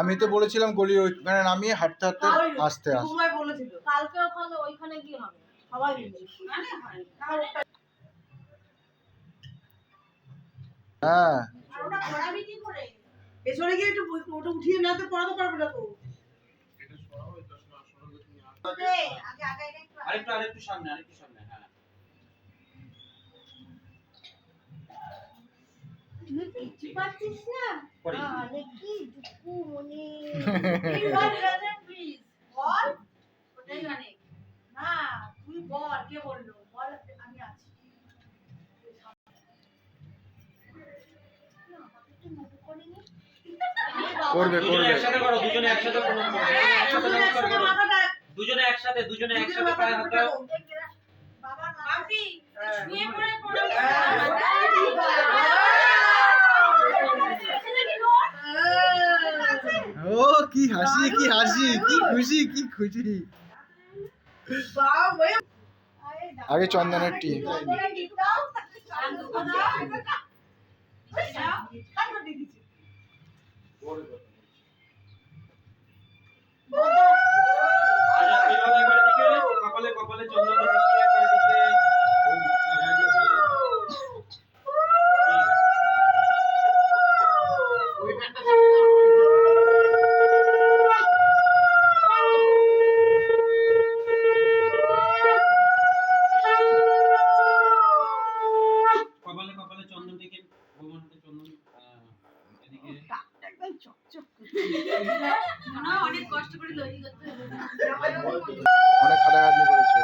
আমি তো বলেছিলাম গলি ওইখানে নামিয়ে হাঁটতে হাঁটতে আসতে কালকে ওইখানে গিয়ে হবে সবাই মিলে। হ্যাঁ পেছনে গিয়ে একটু ওটা উঠিয়ে না তো পড়াতে পারবে না তো। আরেকটু সামনে হ্যাঁ কিছু পাচ্ছিস না আরে কি দুঃখু মনে প্লিজ বল ওটাই অনেক না তুই বল কে বললো বল আমি আছি করবে করবে একসাথে করো দুজনে একসাথে করো দুজনে একসাথে পায়ে হাত দাও বাবা মাম্পি শুয়ে পড়ে পড়ো ও কি হাসি কি খুশি আগে চন্দনের টি কপালে চন্দন দেখিয়ে একবার দিকে কপালে চন্দন দিকে ভগবান হাতে চন্দন এদিকে একদম চকচক না অনেক কষ্ট করে তৈরি করতে হবে অনেক খাটাখাটনি করেছে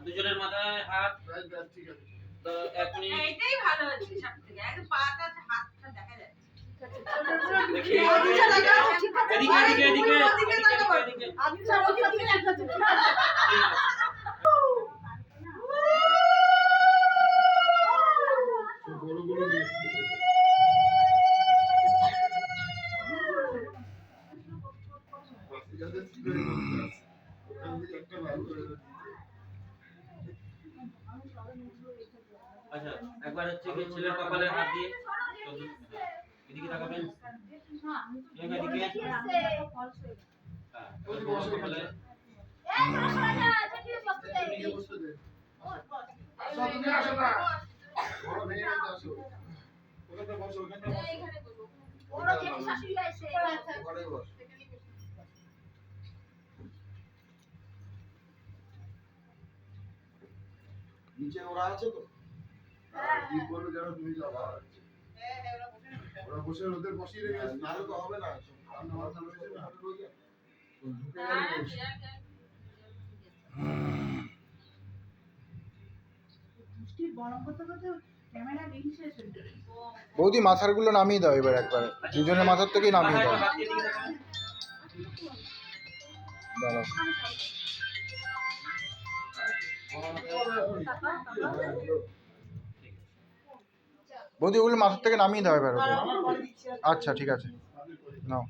দুজনের মাথায় হাত ঠিক আছে এখনই এটাই ভালো হচ্ছে সবথেকে একদম পাটা হাতটা দেখা যাচ্ছে দেখি এদিকে আচ্ছা একবার হচ্ছে কি ছেলের কপালে হাত দিয়ে এদিকে তাকাবেন এদিকে কপালে নিচে ওরা আছে তো কি বলবো যেন তুমি যাও ওরা বসে ওদের বসিয়ে রেখে নাহলে তো হবে না রান্না বান্না রয়েছে না ঢুকে গেলে বৌদি মাথার গুলো নামিয়ে দাও এবার একবার দুজনের মাথার থেকেই নামিয়ে দাও দাঁড়াও বৌদি ওগুলো মাথার থেকে নামিয়ে দাও এবার আচ্ছা ঠিক আছে নাও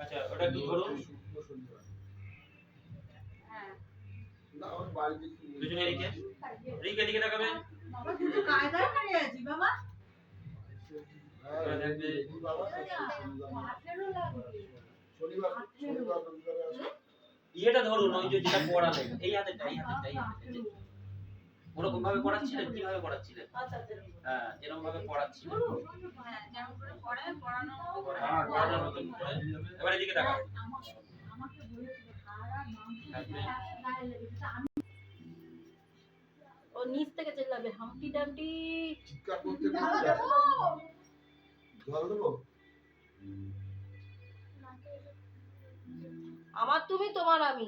আচ্ছা ওটা একটু ধরুন দুজনে এদিকে তাকাবেন বাবা তুই কায়দায় দাঁড়িয়ে আছিস বাবা ইয়েটা ধরুন ওই যে যেটা পড়ালেন এই হাতেরটা ওরকম ভাবে পড়াচ্ছিলেন কিভাবে পড়াচ্ছিলেন হ্যাঁ যেরকম ভাবে পড়াচ্ছিলেন হ্যাঁ যেমন করে পড়ায় পড়ানো পড়ানোর মতন করে এবার এদিকে তাকান আমাকে বলেছিল সারা নাম ও নিচ থেকে চেল্লাবে হাম্পি ডাম্পি চিৎকার করতে জল দেবো আমার তুমি তোমার আমি।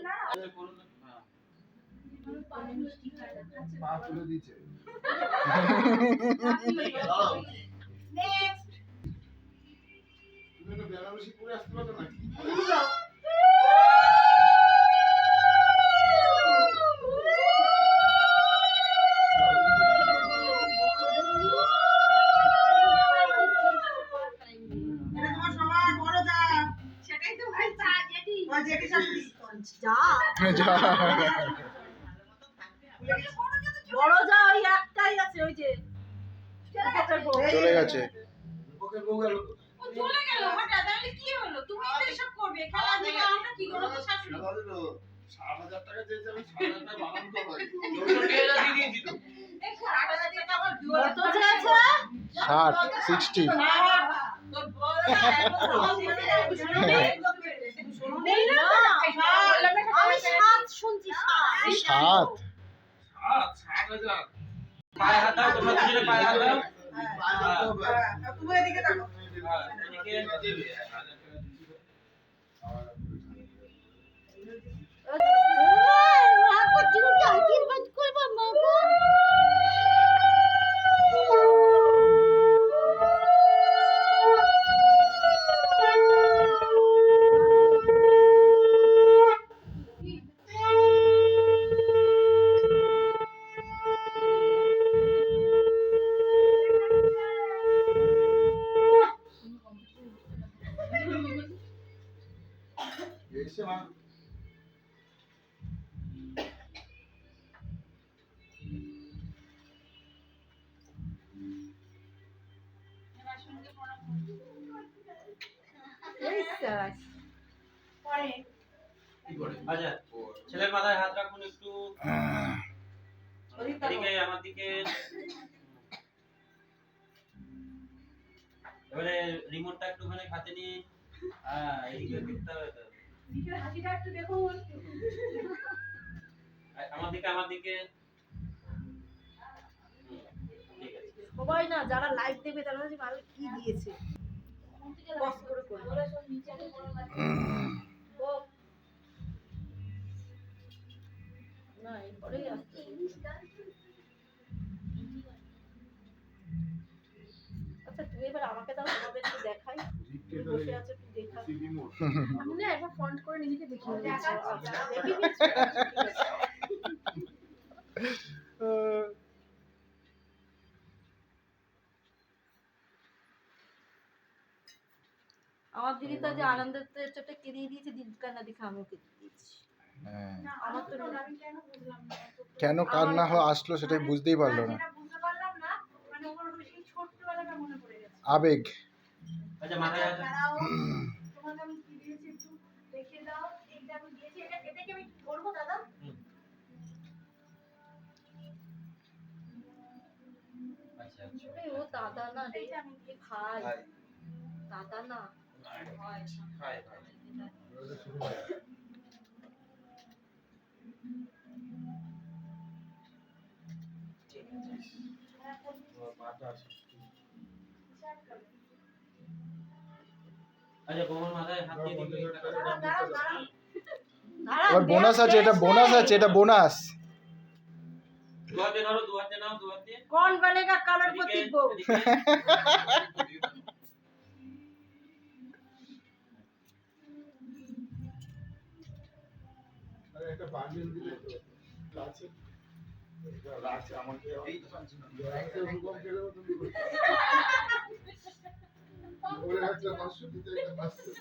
করুন না। হ্যাঁ। পা তুলে দিচ্ছে Next. তুমি তো বেনারসি পরে আসতে পারো নাকি এটা তোমার সবার বড় যা। সেটাই তো ভাই যা জেঠি। ওই জেঠি শাশুড়ি। যা। যা। বড় যা ওই একটাই আছে ওই যে। চলে গেছে। ওকে বউ গেল ও চলে গেল হঠাৎ তাহলে কি হলো? তুমি তো এসব করবে। খেলা দিলে আমরা কি করব তো শাশুড়ি। দাদা 7,000 টাকা চেয়েছে আমি 7,000 টাকা বানান তো ভাই 64,000 দিয়ে দিয়েছি তো। এই 60,000 টাকা আবার কত চেয়েছে? 60 তোর বড় আমি 7 শুনছি 7 7 7,000 পায়ে হাত দাও, তোমরা দুজনে পায়ে হাত দাও। পায়ে হাত দাও ভাই। তুমি এদিকে দেখো হ্যাঁ, এদিকে দেবে। এসে মা পরে কি করে? আচ্ছা, ছেলের মাথায় হাত রাখুন একটু। এদিকে আমার দিকে। এবারে রিমোটটা একটুখানি হাতে নিয়ে এইদিকে দেখতে হবে তো। দিকের হাসিটা একটু দেখুন আমার দিকে আমার দিকে। ঠিক আছে। সবাই না যারা লাইভ দেবে তারা হচ্ছে ভালো কি দিয়েছে কষ্ট করে করে না এরপরেই আসছে আচ্ছা তুমি এবার আমাকে দাও তোমাদের একটু দেখাই বসে আছে একটু দেখা সিবি মোড আমি না একবার ফন্ট করে নিজেকে দেখিয়ে আমার দিদি তো যে আনন্দের চোটে কেঁদিয়ে দিয়েছে দিদি কান্না দেখে আমিও কেঁদে দিয়েছি আমার তো আমি কেন বুঝলাম না কেন কান্না আসলো সেটাই বুঝতেই পারলো না। বুঝতে পারলাম না মানে ওর সেই ছোট্টবেলাটা মনে পড়ে গেছে আবেগ। আচ্ছা, মাথায় হাত দাঁড়াও তোমাকে আমি কি দিয়েছি একটু দেখিয়ে দাও এইটা আমি দিয়েছি এটা কি আমি ধরবো দাদা আচ্ছা আচ্ছা। ও দাদা না রে আমি কি খাই দাদা না হয় খাই খাই। আচ্ছা, বৌমার মাথায় হাত দিয়ে দিবি। এবার বোনাস আছে, এটা বোনাস আছে, এটা বোনাস। দু হাতে ধরো, দু হাতে নাও, দু হাতে। कौन बनेगा करोड़पति बहू আরে একটা বান্ডিল দিলে তো আছে রাখছে আমাকে এই তো পাচ্ছি না হুকুম কেড়ে তুমি ওরে একটা 500 দিতে একটা 500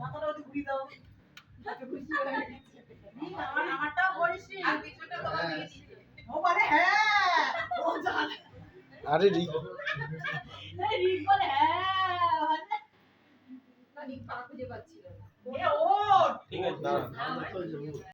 মাথাটা ওদিকে ঘুরিয়ে দাও তাকে খুশি হয়ে গেছে আমারটাও বলিস আর পিছনটা তোমার দিকে দিতে ও বলে হ্যাঁ ও জানে আরে রিক বলে হ্যাঁ না রিক পা খুঁজে পাচ্ছিল না এ ও ঠিক আছে। না না